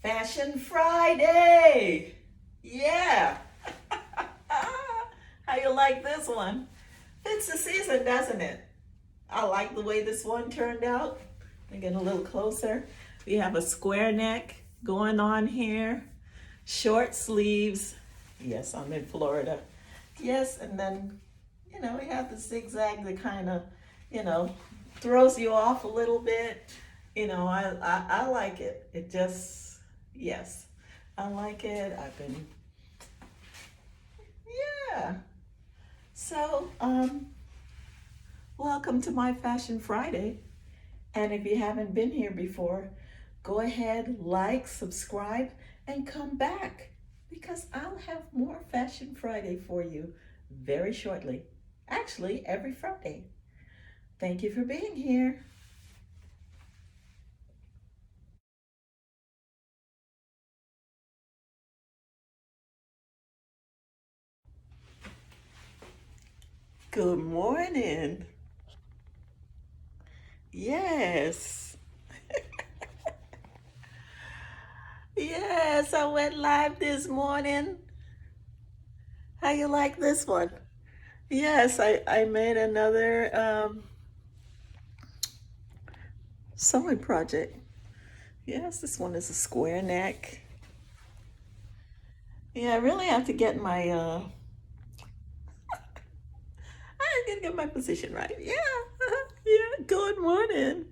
Fashion Friday. Yeah. How you like this one? It's the season, doesn't it? I like the way this one turned out. Let me get a little closer. We have a square neck going on here, short sleeves. Yes, I'm in Florida. Yes, and then, we have the zigzag that kind of, you know, throws you off a little bit. I like it. It just, yes, I like it. Yeah. So, welcome to my Fashion Friday. And if you haven't been here before, go ahead, like, subscribe, and come back because I'll have more Fashion Friday for you very shortly. Actually, every Friday. Thank you for being here. Good morning. Yes. Yes, I went live this morning. How you like this one? Yes, I made another sewing project. Yes, this one is a square neck. Yeah, I really have to get I gotta get my position right. Yeah, yeah, good morning.